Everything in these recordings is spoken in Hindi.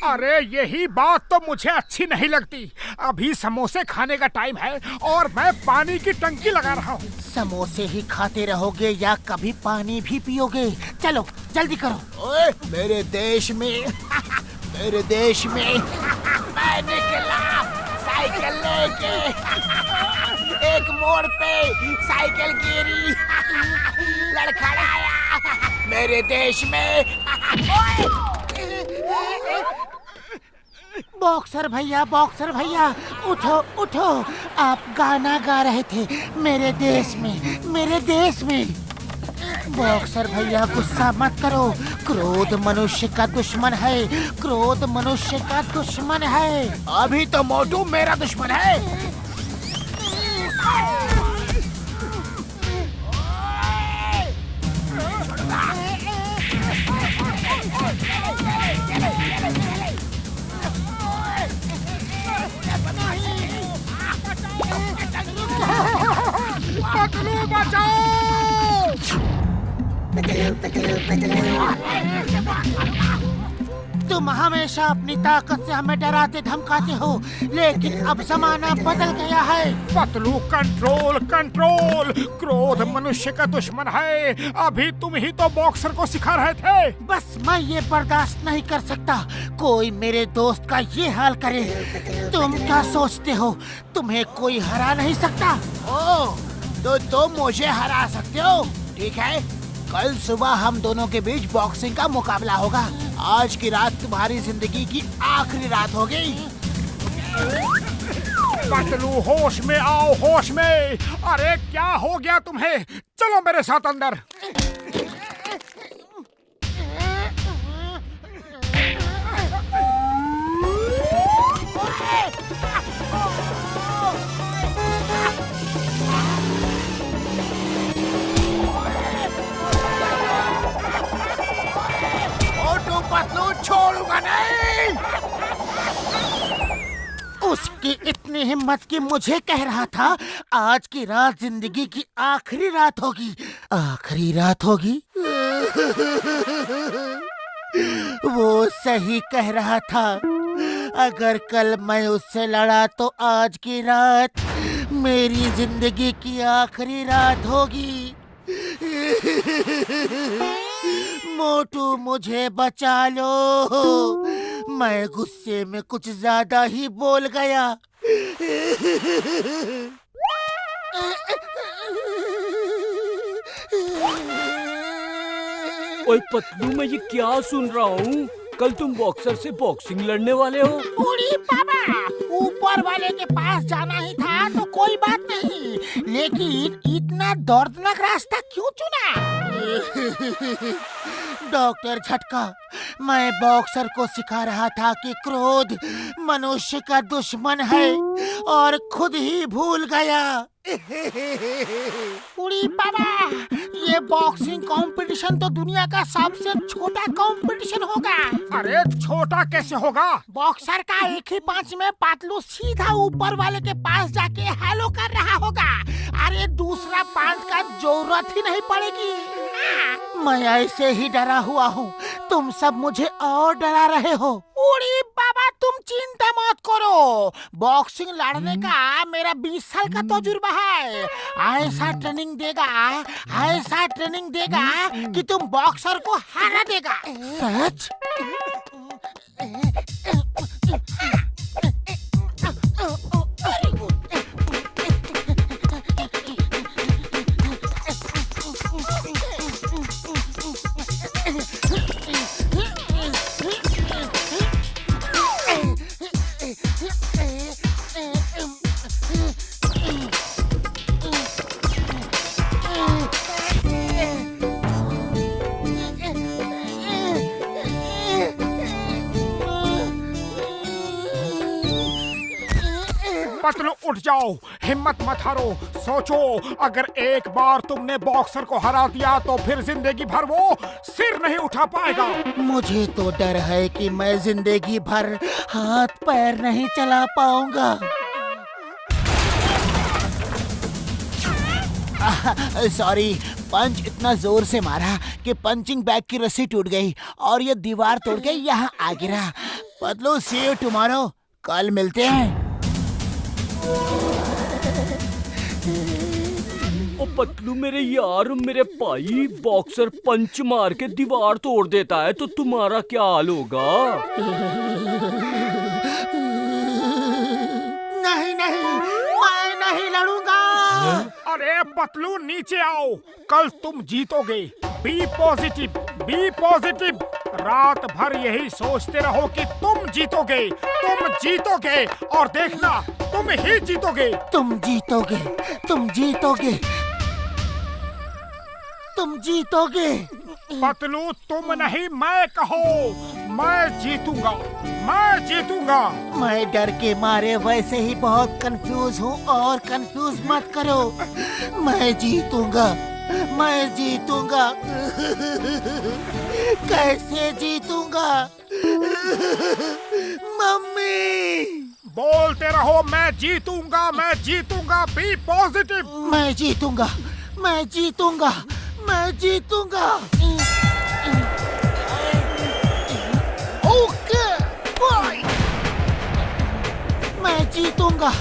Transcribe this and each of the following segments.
अरे यही बात तो मुझे अच्छी नहीं लगती। अभी समोसे खाने का टाइम है और मैं पानी की टंकी लगा रहा हूँ। समोसे ही खाते रहोगे या कभी पानी भी पियोगे? चलो जल्दी करो। ओए, मेरे देश में मैं निकला साइकिल लेके। एक मोड़ पे साइकिल गिरी, लड़खड़ाया मेरे देश में। बॉक्सर भैया उठो उठो। आप गाना गा रहे थे मेरे देश में। बॉक्सर भैया गुस्सा मत करो। क्रोध मनुष्य का दुश्मन है। अभी तो मोटू मेरा दुश्मन है। पतलू बचाओ! तुम हमेशा अपनी ताकत से हमें डराते धमकाते हो, लेकिन अब जमाना बदल गया है। पतलू कंट्रोल। क्रोध मनुष्य का दुश्मन है। अभी तुम ही तो बॉक्सर को सिखा रहे थे। बस मैं ये बर्दाश्त नहीं कर सकता कोई मेरे दोस्त का ये हाल करे। तुम क्या सोचते हो तुम्हें कोई हरा नहीं सकता? तो तुम मुझे हरा सकते हो। ठीक है, कल सुबह हम दोनों के बीच बॉक्सिंग का मुकाबला होगा। आज की रात तुम्हारी जिंदगी की आखिरी रात होगी। पतलू होश में आओ, होश में। अरे क्या हो गया तुम्हें? चलो मेरे साथ अंदर। पतलू छोड़ूंगा नहीं। उसकी इतनी हिम्मत कि मुझे कह रहा था आज की रात जिंदगी की आखिरी रात होगी। वो सही कह रहा था। अगर कल मैं उससे लड़ा तो आज की रात मेरी जिंदगी की आखिरी रात होगी। मोटू मुझे बचा लो। मैं गुस्से में कुछ ज्यादा ही बोल गया। ओए पतलू, मैं ये क्या सुन रहा हूँ? कल तुम बॉक्सर से बॉक्सिंग लड़ने वाले हो? बूढ़ी बाबा, ऊपर वाले के पास जाना ही था तो कोई बात नहीं, लेकिन इतना दर्दनाक रास्ता क्यों चुना? डॉक्टर झटका, मैं बॉक्सर को सिखा रहा था कि क्रोध मनुष्य का दुश्मन है और खुद ही भूल गया। बूढ़ी बाबा, ये बॉक्सिंग कंपटीशन तो दुनिया का सबसे छोटा कंपटीशन होगा। अरे छोटा कैसे होगा? बॉक्सर का एक ही पंच में पतलू सीधा ऊपर वाले के पास जाके हेलो कर रहा होगा। अरे दूसरा पंच का जरूरत ही नहीं पड़ेगी। मैं ऐसे ही डरा हुआ हूँ, तुम सब मुझे और डरा रहे हो। बूढ़ी बाबा, तुम चिंता मत करो, बॉक्सिंग लड़ने का मेरा 20 साल का तजुर्बा है। ऐसा ट्रेनिंग देगा कि तुम बॉक्सर को हरा देगा। सच? पतलू उठ जाओ, हिम्मत मत हारो। सोचो, अगर एक बार तुमने बॉक्सर को हरा दिया तो फिर जिंदगी भर वो सिर नहीं उठा पाएगा। मुझे तो डर है कि मैं जिंदगी भर हाथ पैर नहीं चला पाऊंगा। सॉरी, पंच इतना जोर से मारा कि पंचिंग बैग की रस्सी टूट गई और ये दीवार तोड़ के यहाँ आ गिरा। पतलू सी यू टुमारो, कल मिलते हैं। ओ पतलू मेरे यार, मेरे भाई बॉक्सर पंच मार के दीवार तोड़ देता है तो तुम्हारा क्या हाल होगा? नहीं नहीं, मैं नहीं लड़ूंगा। अरे पतलू नीचे आओ, कल तुम जीतोगे। Be positive, be positive. रात भर यही सोचते रहो कि तुम जीतोगे, तुम जीतोगे, और देखना तुम ही जीतोगे। तुम जीतोगे, तुम जीतोगे, तुम जीतोगे। पतलू तुम नहीं मैं कहो, मैं जीतूंगा, मैं जीतूंगा। मैं डर के मारे वैसे ही बहुत कंफ्यूज हूँ, और कंफ्यूज मत करो। मैं जीतूंगा, मैं जीतूंगा। कैसे जीतूंगा? मम्मी! बोलते रहो मैं जीतूंगा, मैं जीतूंगा। B positive. मैं जीतूंगा, मैं जीतूंगा, मैं जीतूंगा। Okay, fight! मैं जीतूंगा,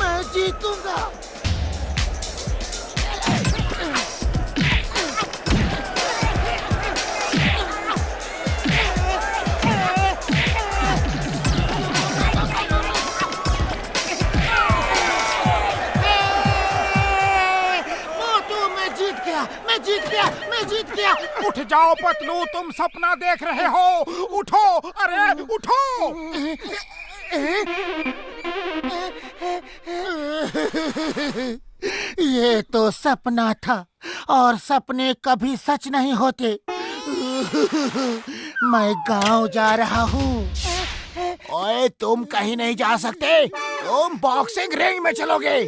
मैं जीतूंगा। मैं जीत गया, मैं जीत गया। उठ जाओ पतलू, तुम सपना देख रहे हो। उठो, अरे उठो। ये तो सपना था, और सपने कभी सच नहीं होते। मैं गांव जा रहा हूँ। ओए तुम कहीं नहीं जा सकते, तुम बॉक्सिंग रिंग में चलोगे।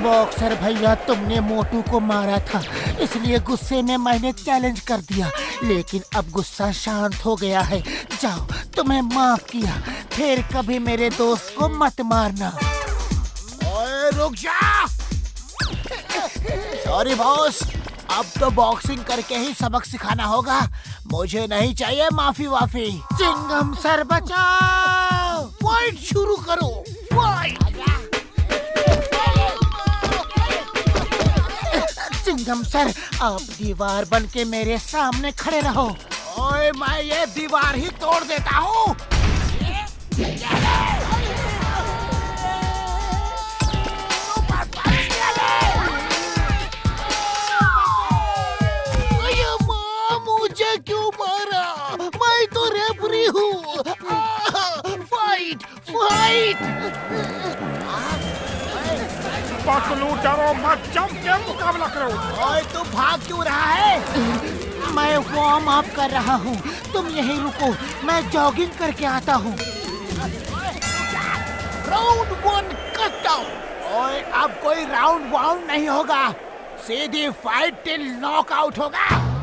बॉक्सर भैया, तुमने मोटू को मारा था, इसलिए गुस्से में मैंने चैलेंज कर दिया, लेकिन अब गुस्सा शांत हो गया है। जाओ, तुम्हें माफ किया, फिर कभी मेरे दोस्त को मत मारना। ओए रुक जा। सॉरी बॉस, अब तो बॉक्सिंग करके ही सबक सिखाना होगा। मुझे नहीं चाहिए माफी वाफी। चिंगम सर बचाओ! फाइट शुरू करो, फाइट। चिंगम सर, आप दीवार बन के मेरे सामने खड़े रहो। ओए मैं ये दीवार ही तोड़ देता हूँ। मुझे क्यों मारा? मैं तो रेफरी हूँ। Fight, fight! पतलू डरो मत, जम के मुकाबला करो। ओए तू भाग क्यों रहा है? मैं वार्म अप कर रहा हूँ, तुम यहीं रुको, मैं जॉगिंग करके आता हूँ। Round 1 cut down. ओए अब कोई राउंड वाउंड नहीं होगा, सीधी फाइट टिल नॉकआउट होगा।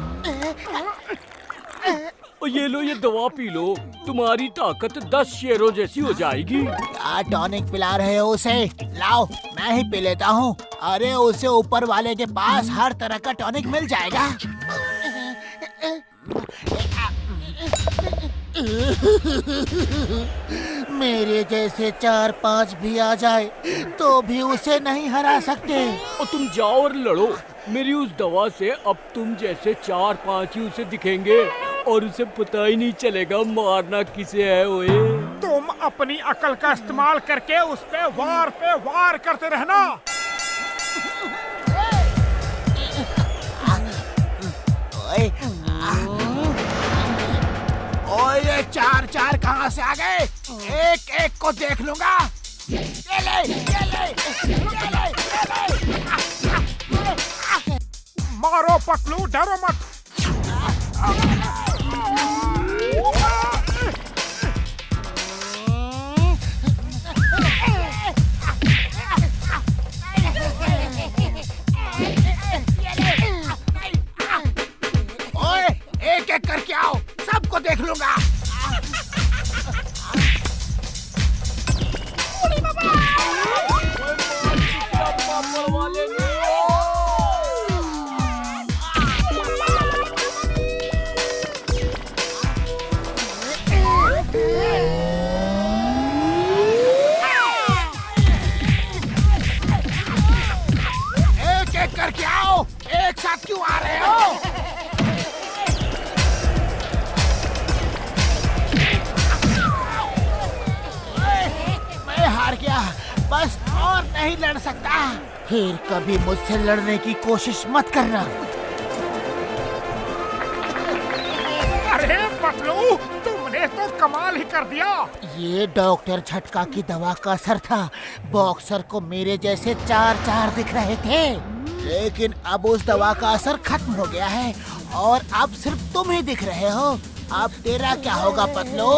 और ये लो, ये दवा पी लो, तुम्हारी ताकत 10 शेरों जैसी हो जाएगी। क्या टॉनिक पिला रहे हो उसे? लाओ मैं ही पी लेता हूँ। अरे उसे ऊपर वाले के पास हर तरह का टॉनिक मिल जाएगा। मेरे जैसे 4-5 भी आ जाए तो भी उसे नहीं हरा सकते। और तुम जाओ और लड़ो, मेरी उस दवा से अब तुम जैसे 4-5 ही उसे दिखेंगे, और उसे पता ही नहीं चलेगा मारना किसे है। ओए तुम अपनी अकल का इस्तेमाल करके उस पे वार करते रहना। ओए ओए ये 4-4 कहाँ से आ गए? एक एक को देख लूंगा। ये ले, ये ले, ये ले, ये ले। मारो पतलू, डरो मत। ओए एक एक करके आओ, सबको देख लूंगा। बस और नहीं लड़ सकता। फिर कभी मुझसे लड़ने की कोशिश मत करना। अरे पतलू, तुमने तो कमाल ही कर दिया। ये डॉक्टर झटका की दवा का असर था। बॉक्सर को मेरे जैसे 4 दिख रहे थे, लेकिन अब उस दवा का असर खत्म हो गया है और अब सिर्फ तुम ही दिख रहे हो। अब तेरा क्या होगा पतलू?